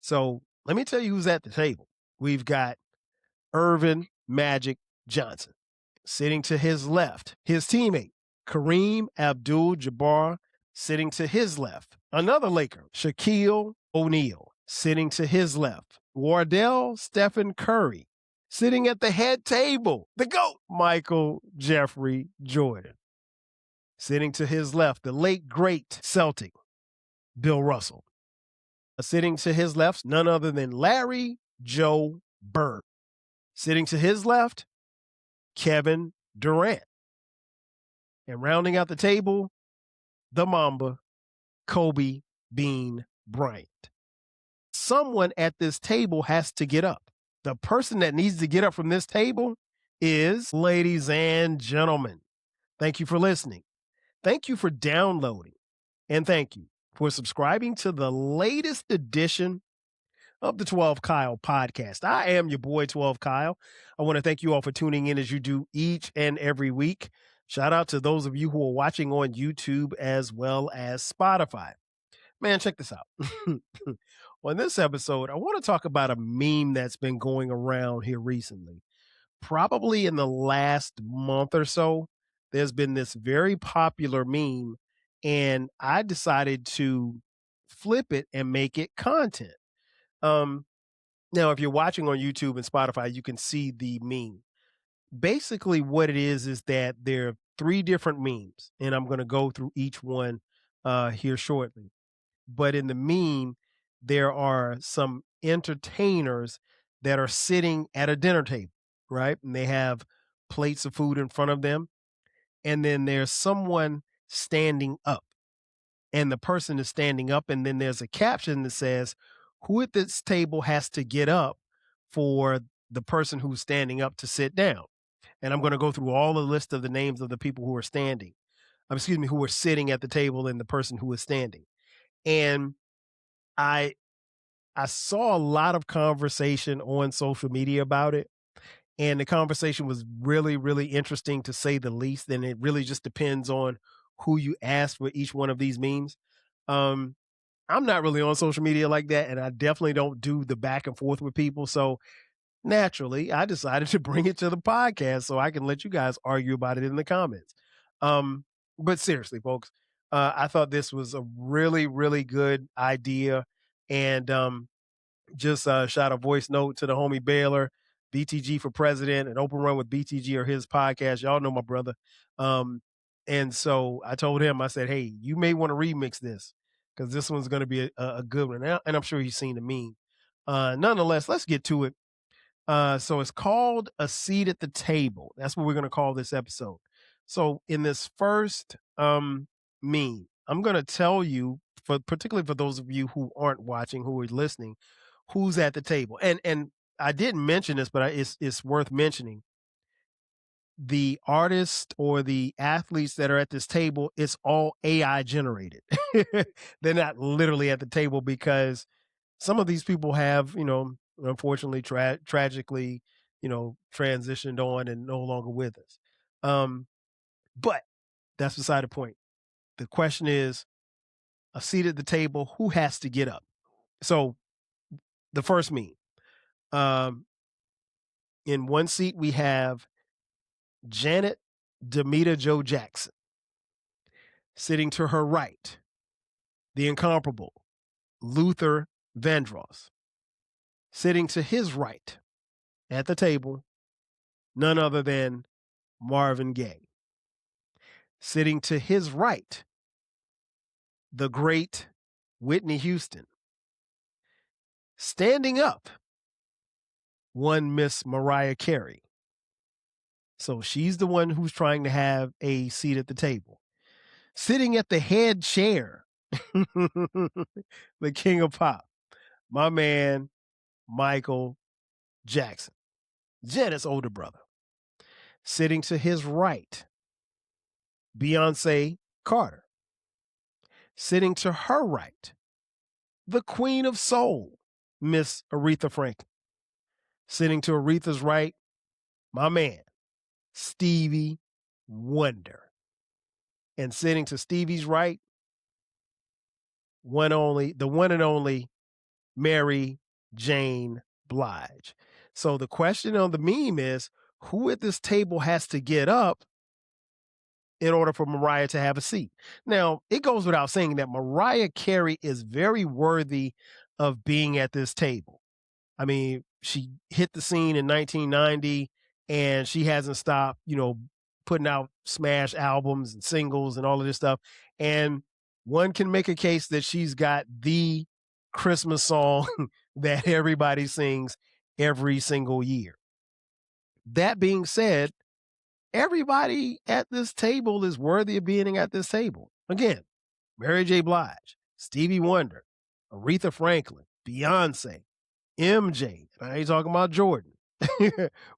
So let me tell you who's at the table. We've got Irvin Magic Johnson. Sitting to his left, his teammate, Kareem Abdul-Jabbar. Sitting to his left, another Laker, Shaquille O'Neal. Sitting to his left, Wardell Stephen Curry. Sitting at the head table, the GOAT, Michael Jeffrey Jordan. Sitting to his left, the late great Celtic, Bill Russell. Sitting to his left, none other than Larry Joe Bird. Sitting to his left, Kevin Durant. And rounding out the table, the Mamba, Kobe Bean Bryant. Someone at this table has to get up. The person that needs to get up from this table is, ladies and gentlemen, thank you for listening. Thank you for downloading. And thank you for subscribing to the latest edition of the 12 Kyle podcast. I am your boy, 12 Kyle. I want to thank you all for tuning in as you do each and every week. Shout out to those of you who are watching on YouTube as well as Spotify. Man, check this out. On this episode, I want to talk about a meme that's been going around here recently. Probably in the last month or so, there's been this very popular meme, and I decided to flip it and make it content. Now, if you're watching on YouTube and Spotify, you can see the meme. Basically, what it is that there are three different memes, and I'm going to go through each one here shortly. But in the meme, there are some entertainers that are sitting at a dinner table, right? And they have plates of food in front of them. And then there's someone standing up, and the person is standing up. And then there's a caption that says, who at this table has to get up for the person who's standing up to sit down? And I'm going to go through all the list of the names of the people who are standing, who are sitting at the table and the person who is standing. And I saw a lot of conversation on social media about it. And the conversation was really, really interesting to say the least. And it really just depends on who you ask for each one of these memes. I'm not really on social media like that, and I definitely don't do the back and forth with people. So naturally, I decided to bring it to the podcast so I can let you guys argue about it in the comments. But seriously, folks, I thought this was a really, really good idea. And just shot a voice note to the homie Baylor, BTG for president, and Open Run with BTG or his podcast. Y'all know my brother. And so I told him, I said, hey, you may want to remix this because this one's going to be a good one. And I'm sure he's seen the meme. Nonetheless, let's get to it. So it's called A Seat at the Table. That's what we're going to call this episode. So in this first meme, I'm going to tell you, particularly for those of you who aren't watching, who are listening, who's at the table. And I didn't mention this, but it's worth mentioning. The artists or the athletes that are at this table, it's all AI generated. They're not literally at the table because some of these people have, unfortunately, tragically, transitioned on and no longer with us. But that's beside the point. The question is, a seat at the table, who has to get up? So the first meme, in one seat, we have Janet Demita Joe Jackson. Sitting to her right, the incomparable Luther Vandross. Sitting to his right at the table, none other than Marvin Gaye. Sitting to his right, the great Whitney Houston. Standing up, one Miss Mariah Carey. So she's the one who's trying to have a seat at the table. Sitting at the head chair, the king of pop, my man, Michael Jackson, Janet's older brother. Sitting to his right, Beyonce Carter. Sitting to her right, the queen of soul, Miss Aretha Franklin. Sitting to Aretha's right, my man, Stevie Wonder. And sitting to Stevie's right, the one and only Mary Jane Blige. So the question on the meme is, who at this table has to get up in order for Mariah to have a seat? Now, it goes without saying that Mariah Carey is very worthy of being at this table. I mean, she hit the scene in 1990 and she hasn't stopped, putting out smash albums and singles and all of this stuff. And one can make a case that she's got the Christmas song that everybody sings every single year. That being said, everybody at this table is worthy of being at this table. Again, Mary J. Blige, Stevie Wonder, Aretha Franklin, Beyonce, MJ, I ain't talking about Jordan,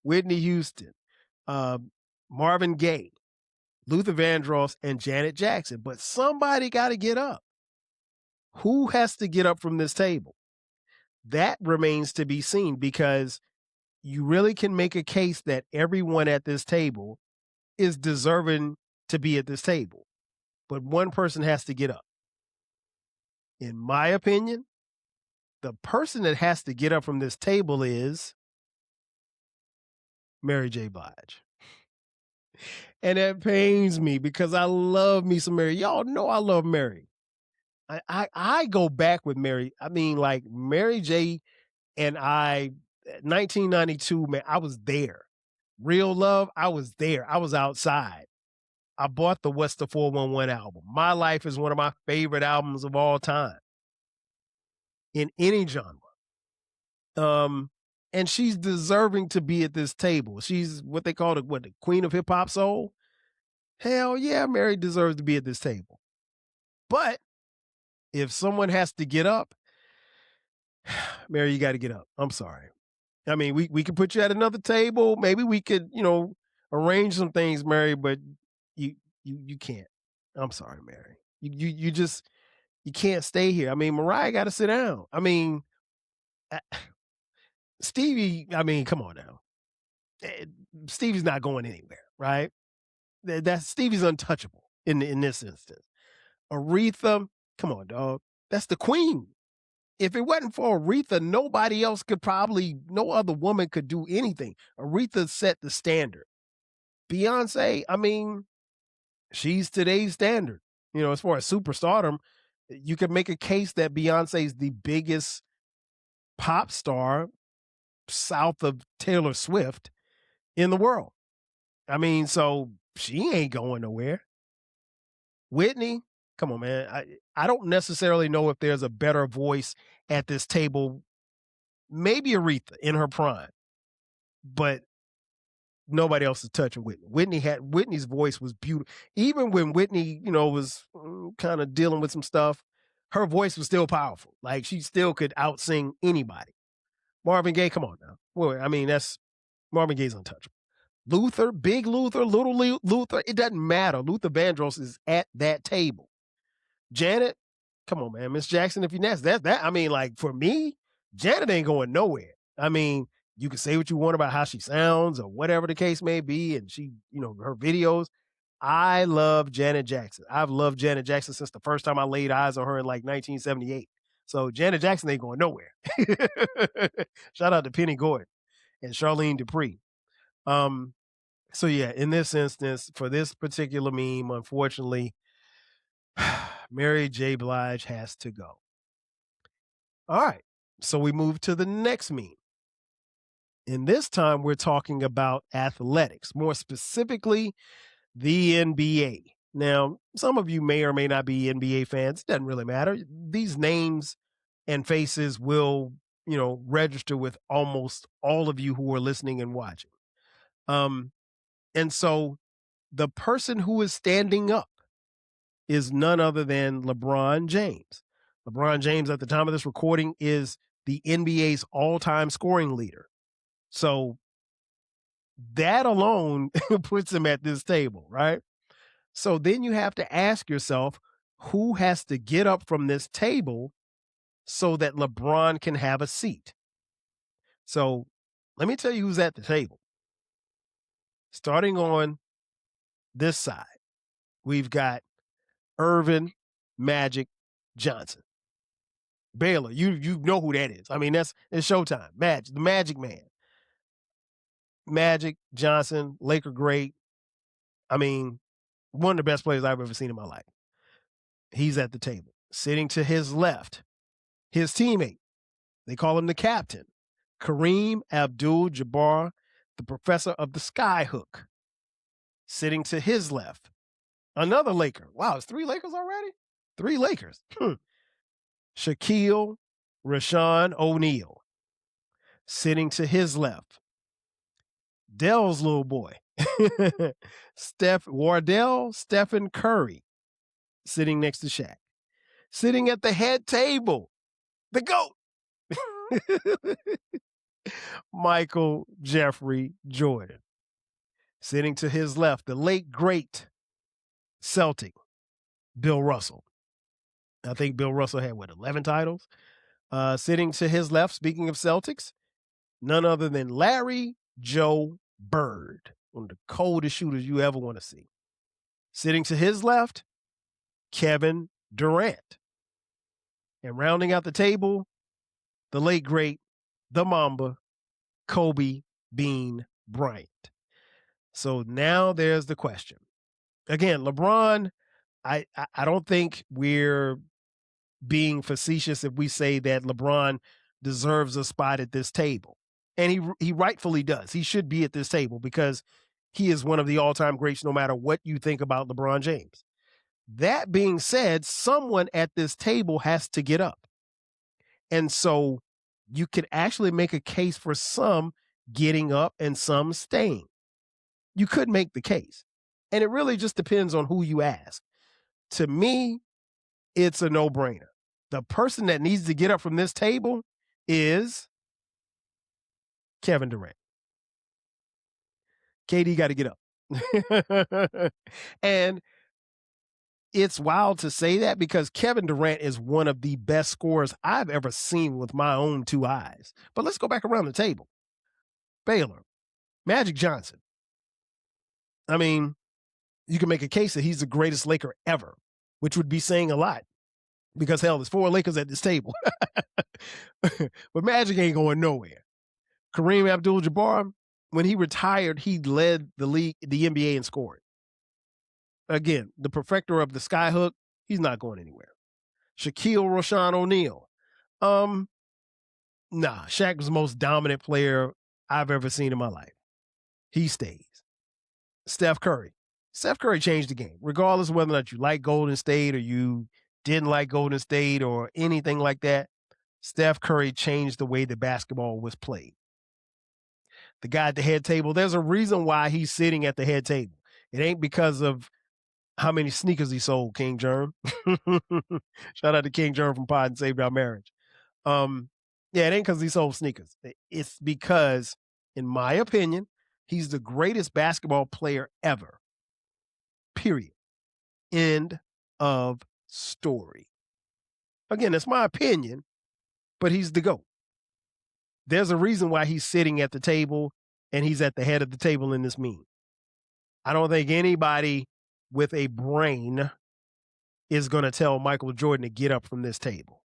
Whitney Houston, Marvin Gaye, Luther Vandross, and Janet Jackson. But somebody got to get up. Who has to get up from this table? That remains to be seen, because you really can make a case that everyone at this table is deserving to be at this table. But one person has to get up. In my opinion, the person that has to get up from this table is Mary J. Blige. And that pains me because I love me some Mary. Y'all know I love Mary. I go back with Mary. I mean, like Mary J. and I, 1992, man, I was there. Real Love, I was there. I was outside. I bought the What's the 411 album. My Life is one of my favorite albums of all time in any genre. And she's deserving to be at this table. She's what they call the queen of hip hop soul. Hell yeah, Mary deserves to be at this table. But if someone has to get up, Mary, you got to get up. I'm sorry. I mean, we could put you at another table. Maybe we could, arrange some things, Mary, but you can't. I'm sorry, Mary. You just you can't stay here. I mean, Mariah got to sit down. I mean, Stevie, I mean, come on now. Stevie's not going anywhere, right? That's Stevie's untouchable in this instance. Aretha, come on, dog. That's the queen. If it wasn't for Aretha, nobody else no other woman could do anything. Aretha set the standard. Beyonce, I mean, she's today's standard. As far as superstardom, you can make a case that Beyonce is the biggest pop star south of Taylor Swift in the world. I mean, so she ain't going nowhere. Whitney, come on, man. I don't necessarily know if there's a better voice at this table. Maybe Aretha in her prime, but nobody else is touching Whitney. Whitney's voice was beautiful. Even when Whitney, was kind of dealing with some stuff, her voice was still powerful. Like she still could outsing anybody. Marvin Gaye, come on now. Well, I mean, Marvin Gaye's untouchable. Luther, Big Luther, Little Luther, it doesn't matter. Luther Vandross is at that table. Janet, come on, man. Miss Jackson, if you next, that I mean, like for me, Janet ain't going nowhere. I mean, you can say what you want about how she sounds or whatever the case may be, and she, her videos. I love Janet Jackson. I've loved Janet Jackson since the first time I laid eyes on her in like 1978. So Janet Jackson ain't going nowhere. Shout out to Penny Gordon and Charlene Dupree. So yeah, in this instance, for this particular meme, unfortunately, Mary J. Blige has to go. All right. So we move to the next meme. And this time we're talking about athletics, more specifically, the NBA. Now, some of you may or may not be NBA fans. It doesn't really matter. These names and faces will, register with almost all of you who are listening and watching. And so the person who is standing up is none other than LeBron James. LeBron James, at the time of this recording, is the NBA's all-time scoring leader. So that alone puts him at this table, right? So then you have to ask yourself, who has to get up from this table so that LeBron can have a seat? So let me tell you who's at the table. Starting on this side, we've got Irvin Magic Johnson. Baylor, you know who that is. I mean, it's Showtime. The Magic Man. Magic Johnson, Laker great. I mean, one of the best players I've ever seen in my life. He's at the table. Sitting to his left, his teammate. They call him the captain. Kareem Abdul-Jabbar, the professor of the skyhook. Sitting to his left, another Laker. Wow, it's 3 Lakers already? 3 Lakers. Shaquille Rashawn O'Neal. Sitting to his left, Dell's little boy. Stephen Curry. Sitting next to Shaq. Sitting at the head table, the GOAT. Michael Jeffrey Jordan. Sitting to his left, the late, great Celtic, Bill Russell. I think Bill Russell had, 11 titles? Sitting to his left, speaking of Celtics, none other than Larry Joe Bird, one of the coldest shooters you ever want to see. Sitting to his left, Kevin Durant. And rounding out the table, the late, great, the Mamba, Kobe Bean Bryant. So now there's the question. Again, LeBron, I don't think we're being facetious if we say that LeBron deserves a spot at this table. And he rightfully does. He should be at this table because he is one of the all-time greats no matter what you think about LeBron James. That being said, someone at this table has to get up. And so you could actually make a case for some getting up and some staying. You could make the case. And it really just depends on who you ask. To me, it's a no-brainer. The person that needs to get up from this table is Kevin Durant. KD got to get up. And it's wild to say that because Kevin Durant is one of the best scorers I've ever seen with my own 2 eyes. But let's go back around the table. Baylor, Magic Johnson. I mean, you can make a case that he's the greatest Laker ever, which would be saying a lot because, hell, there's 4 Lakers at this table. But Magic ain't going nowhere. Kareem Abdul-Jabbar, when he retired, he led the league, the NBA in scoring. Again, the perfecter of the skyhook, he's not going anywhere. Shaquille Rashawn O'Neal. Shaq was the most dominant player I've ever seen in my life. He stays. Steph Curry. Steph Curry changed the game, regardless of whether or not you like Golden State or you didn't like Golden State or anything like that. Steph Curry changed the way the basketball was played. The guy at the head table, there's a reason why he's sitting at the head table. It ain't because of how many sneakers he sold, King Germ. Shout out to King Germ from Pod and Saved Our Marriage. Yeah, it ain't because he sold sneakers. It's because, in my opinion, he's the greatest basketball player ever. Period. End of story. Again, that's my opinion, but he's the GOAT. There's a reason why he's sitting at the table and he's at the head of the table in this meme. I don't think anybody with a brain is going to tell Michael Jordan to get up from this table.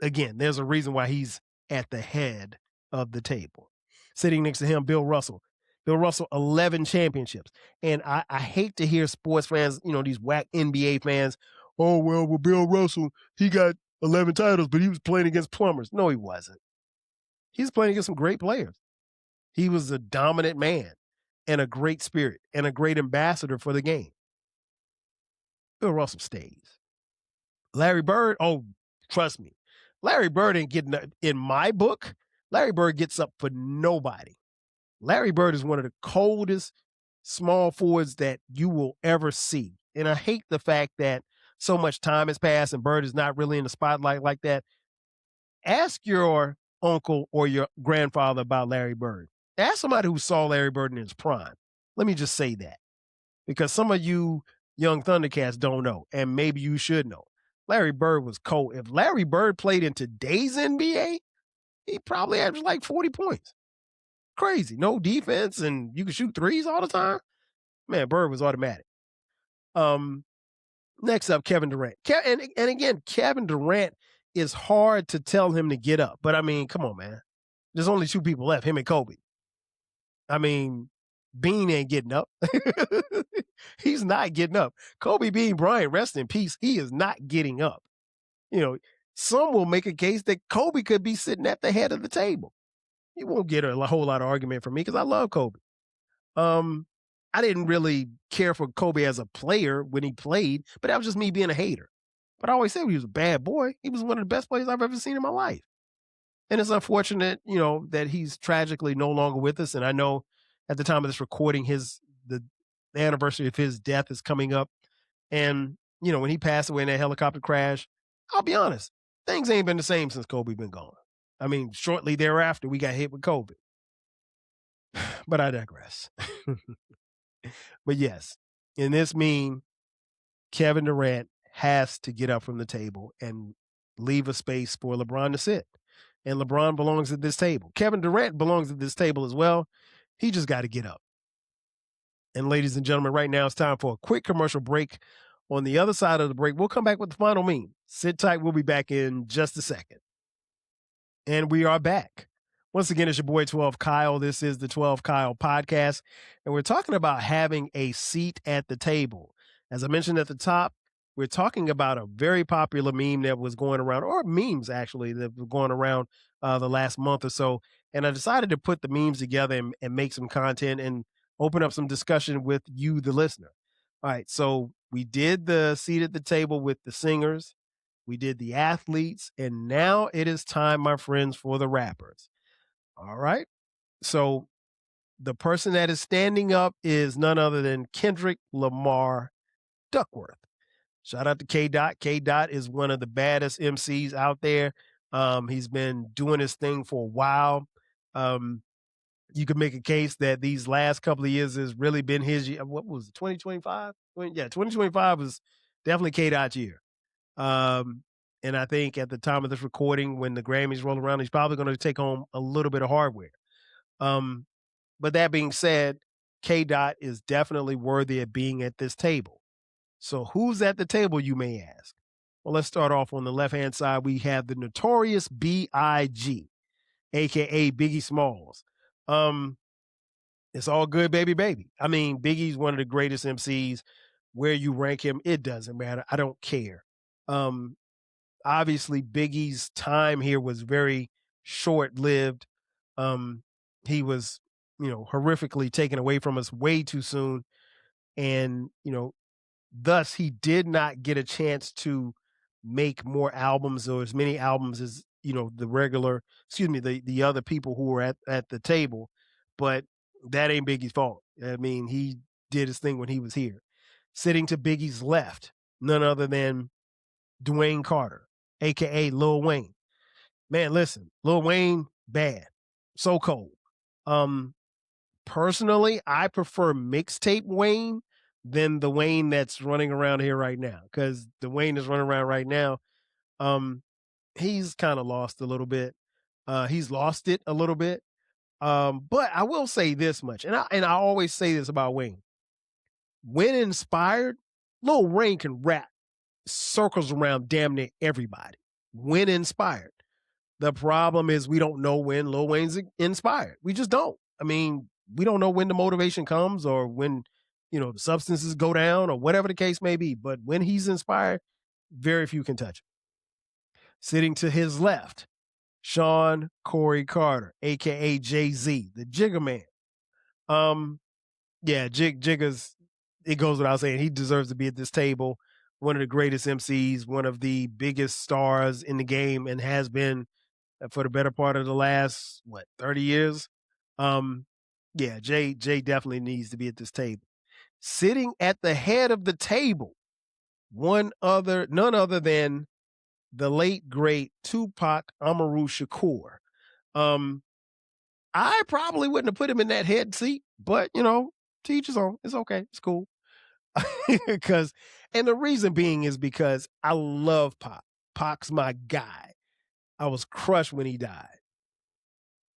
Again, there's a reason why he's at the head of the table. Sitting next to him, Bill Russell. Bill Russell, 11 championships. And I hate to hear sports fans, these whack NBA fans, oh, well, Bill Russell, he got 11 titles, but he was playing against plumbers. No, he wasn't. He was playing against some great players. He was a dominant man and a great spirit and a great ambassador for the game. Bill Russell stays. Larry Bird, oh, trust me. Larry Bird ain't getting, in my book, Larry Bird gets up for nobody. Larry Bird is one of the coldest small forwards that you will ever see. And I hate the fact that so much time has passed and Bird is not really in the spotlight like that. Ask your uncle or your grandfather about Larry Bird. Ask somebody who saw Larry Bird in his prime. Let me just say that. Because some of you young Thundercats don't know, and maybe you should know. Larry Bird was cold. If Larry Bird played in today's NBA, he probably averaged like 40 points. Crazy. No defense, and you could shoot threes all the time. Man, Bird was automatic. Next up, Kevin Durant. And again, Kevin Durant it's hard to tell him to get up. But I mean, come on, man. There's only two people left, him and Kobe. I mean, Bean ain't getting up. He's not getting up. Kobe Bean Bryant, rest in peace, he is not getting up. You know, some will make a case that Kobe could be sitting at the head of the table. You won't get a whole lot of argument from me because I love Kobe. I didn't really care for Kobe as a player when he played, but that was just me being a hater. But I always say he was a bad boy. He was one of the best players I've ever seen in my life. And it's unfortunate, that he's tragically no longer with us. And I know at the time of this recording, the anniversary of his death is coming up. And, when he passed away in that helicopter crash, I'll be honest, things ain't been the same since Kobe been gone. I mean, shortly thereafter, we got hit with COVID. But I digress. But yes, in this meme, Kevin Durant has to get up from the table and leave a space for LeBron to sit. And LeBron belongs at this table. Kevin Durant belongs at this table as well. He just got to get up. And ladies and gentlemen, right now it's time for a quick commercial break. On the other side of the break, we'll come back with the final meme. Sit tight. We'll be back in just a second. And we are back. Once again, it's your boy 12 Kyle. This is the 12 Kyle podcast. And we're talking about having a seat at the table. As I mentioned at the top, we're talking about a very popular meme that was going around, or memes actually, that were going around the last month or so. And I decided to put the memes together and make some content and open up some discussion with you, the listener. All right, so we did the seat at the table with the singers. We did the athletes. And now it is time, my friends, for the rappers. All right. So the person that is standing up is none other than Kendrick Lamar Duckworth. Shout out to K Dot. K Dot is one of the baddest MCs out there. He's been doing his thing for a while. You could make a case that these last couple of years has really been his year. What was it, 2025? Yeah, 2025 was definitely K Dot's year. And I think at the time of this recording, when the Grammys roll around, he's probably going to take home a little bit of hardware. But that being said, K Dot is definitely worthy of being at this table. So who's at the table, you may ask? Well, let's start off on the left-hand side. We have the notorious B.I.G., a.k.a. Biggie Smalls. It's all good, baby. I mean, Biggie's one of the greatest MCs. Where you rank him, it doesn't matter. I don't care. Obviously, Biggie's time here was very short-lived. He was, horrifically taken away from us way too soon. And, thus he did not get a chance to make more albums or as many albums as, the other people who were at the table. But that ain't Biggie's fault. I mean, he did his thing when he was here. Sitting to Biggie's left, none other than Dwayne Carter, a.k.a. Lil Wayne. Man, listen, Lil Wayne, bad. So cold. Personally, I prefer mixtape Wayne than the Wayne that's running around here right now. Because the Wayne that's running around right now, he's kind of lost a little bit. He's lost it a little bit. But I will say this much, and I always say this about Wayne. When inspired, Lil Wayne can rap circles around damn near everybody. When inspired. The problem is we don't know when Lil Wayne's inspired. We just don't. I mean, we don't know when the motivation comes or when, the substances go down or whatever the case may be. But when he's inspired, very few can touch him. Sitting to his left, Sean Corey Carter, a.k.a. Jay-Z, the Jigga Man. Jigga's, it goes without saying, he deserves to be at this table. One of the greatest MCs, one of the biggest stars in the game, and has been for the better part of the last, 30 years? Jay definitely needs to be at this table. Sitting at the head of the table, none other than the late, great Tupac Amaru Shakur. I probably wouldn't have put him in that head seat, but, to each his own. It's okay. It's cool. And the reason being is because I love Pac. Pac's my guy. I was crushed when he died.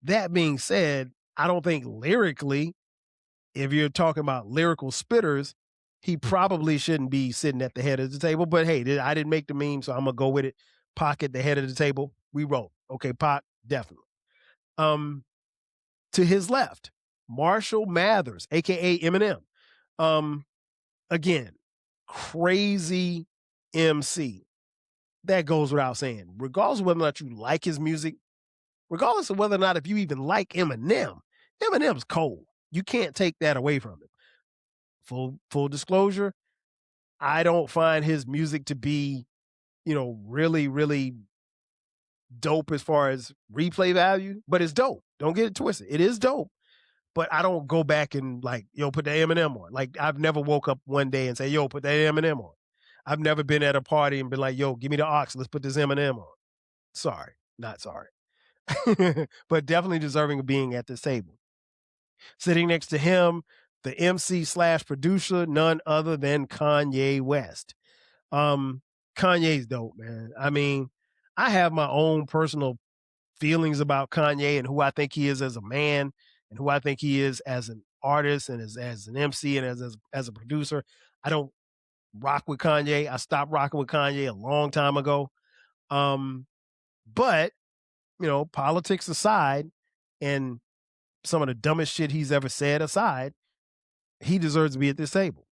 That being said, I don't think lyrically, if you're talking about lyrical spitters, he probably shouldn't be sitting at the head of the table. But hey, I didn't make the meme, so I'm going to go with it. Pac at the head of the table, we roll. Okay, Pac, definitely. To his left, Marshall Mathers, aka Eminem. Again, crazy MC. That goes without saying. Regardless of whether or not you like his music, regardless of whether or not if you even like Eminem, Eminem's cold. You can't take that away from him. Full disclosure, I don't find his music to be, really, really dope as far as replay value, but it's dope. Don't get it twisted. It is dope. But I don't go back and like, put the Eminem on. Like I've never woke up one day and say, put that Eminem on. I've never been at a party and been like, give me the aux. Let's put this Eminem on. Sorry, not sorry. But definitely deserving of being at this table. Sitting next to him, the MC/producer, none other than Kanye West. Kanye's dope, man. I mean, I have my own personal feelings about Kanye and who I think he is as a man and who I think he is as an artist and as an MC and as a producer. I don't rock with Kanye. I stopped rocking with Kanye a long time ago. But, politics aside and some of the dumbest shit he's ever said aside, he deserves to be at this table.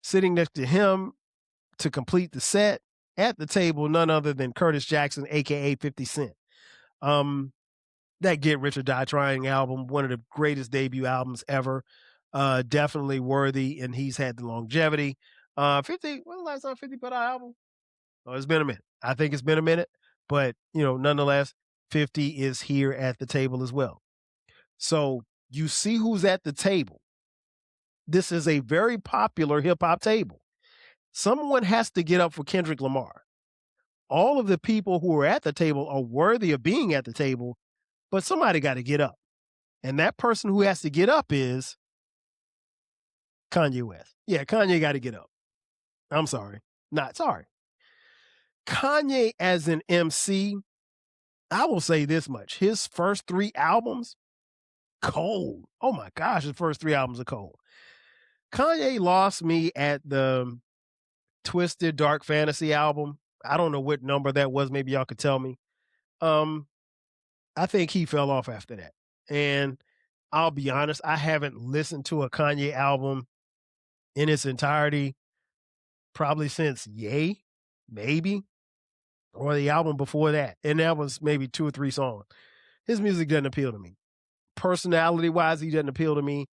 Sitting next to him to complete the set at the table, none other than Curtis Jackson, aka 50 Cent. That Get Rich or Die Trying album, one of the greatest debut albums ever. Definitely worthy, and he's had the longevity. 50, when was the last time 50 put out an album? Oh, it's been a minute. I think it's been a minute, but nonetheless, 50 is here at the table as well. So you see who's at the table. This is a very popular hip hop table. Someone has to get up for Kendrick Lamar. All of the people who are at the table are worthy of being at the table, but somebody got to get up. And that person who has to get up is Kanye West. Yeah, Kanye got to get up. I'm sorry. Not sorry. Kanye as an MC, I will say this much. His first 3 albums, cold. Oh my gosh, his first 3 albums are cold. Kanye lost me at the Twisted Dark Fantasy album. I don't know what number that was. Maybe y'all could tell me. I think he fell off after that. And I'll be honest, I haven't listened to a Kanye album in its entirety probably since Yay, maybe, or the album before that. And that was maybe 2 or 3 songs. His music doesn't appeal to me. Personality-wise, he doesn't appeal to me.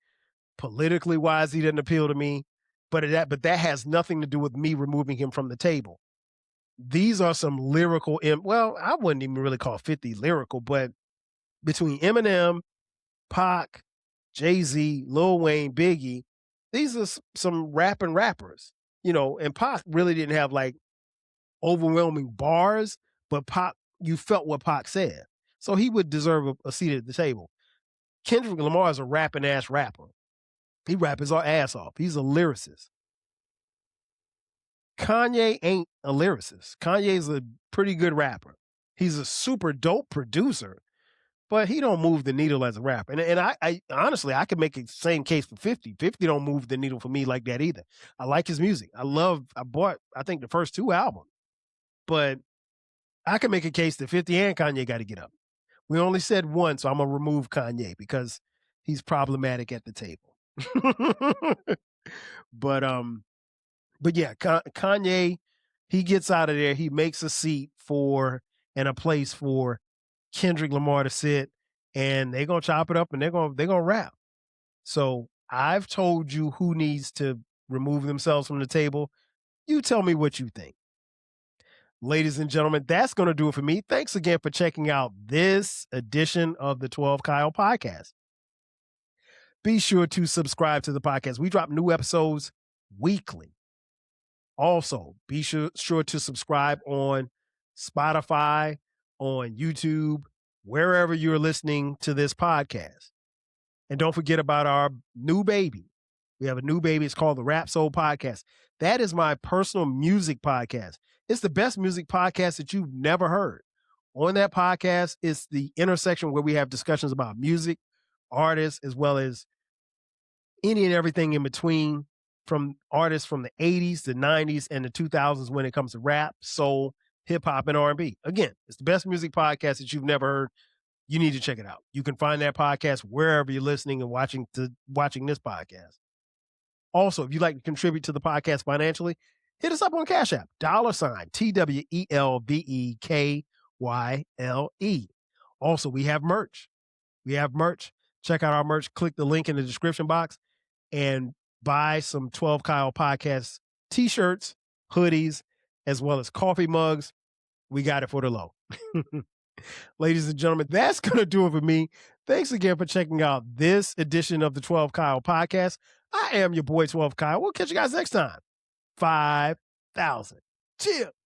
Politically-wise, he doesn't appeal to me. But that has nothing to do with me removing him from the table. These are some lyrical, well, I wouldn't even really call 50 lyrical, but between Eminem, Pac, Jay-Z, Lil Wayne, Biggie, these are some rapping rappers, and Pac really didn't have like overwhelming bars, but Pac, you felt what Pac said. So he would deserve a seat at the table. Kendrick Lamar is a rapping ass rapper. He raps his ass off. He's a lyricist. Kanye ain't a lyricist. Kanye's a pretty good rapper. He's a super dope producer, but he don't move the needle as a rapper. And I honestly, I could make the same case for 50. 50 don't move the needle for me like that either. I like his music. I bought, I think, the first 2 albums. But I can make a case that 50 and Kanye got to get up. We only said one, so I'm going to remove Kanye because he's problematic at the table. But yeah, Kanye, he gets out of there. He makes a seat for and a place for Kendrick Lamar to sit, and they're gonna chop it up and they're gonna rap. So I've told you who needs to remove themselves from the table. You tell me what you think. Ladies and gentlemen, that's going to do it for me. Thanks again for checking out this edition of the 12 Kyle podcast. Be sure to subscribe to the podcast. We drop new episodes weekly. Also, be sure to subscribe on Spotify, on YouTube, wherever you're listening to this podcast. And don't forget about our new baby. We have a new baby. It's called the Rap Soul Podcast. That is my personal music podcast. It's the best music podcast that you've never heard. On that podcast, it's the intersection where we have discussions about music, artists, as well as any and everything in between, from artists from the 80s, the 90s, and the 2000s when it comes to rap, soul, hip hop, and R&B. Again, it's the best music podcast that you've never heard. You need to check it out. You can find that podcast wherever you're listening and watching this podcast. Also, if you'd like to contribute to the podcast financially, hit us up on Cash App, $TWELVEKYLE. Also, we have merch. Check out our merch. Click the link in the description box and buy some 12 Kyle Podcast t-shirts, hoodies, as well as coffee mugs. We got it for the low. Ladies and gentlemen, that's going to do it for me. Thanks again for checking out this edition of the 12 Kyle Podcast. I am your boy, 12 Kyle. We'll catch you guys next time. 5,000. Cheers.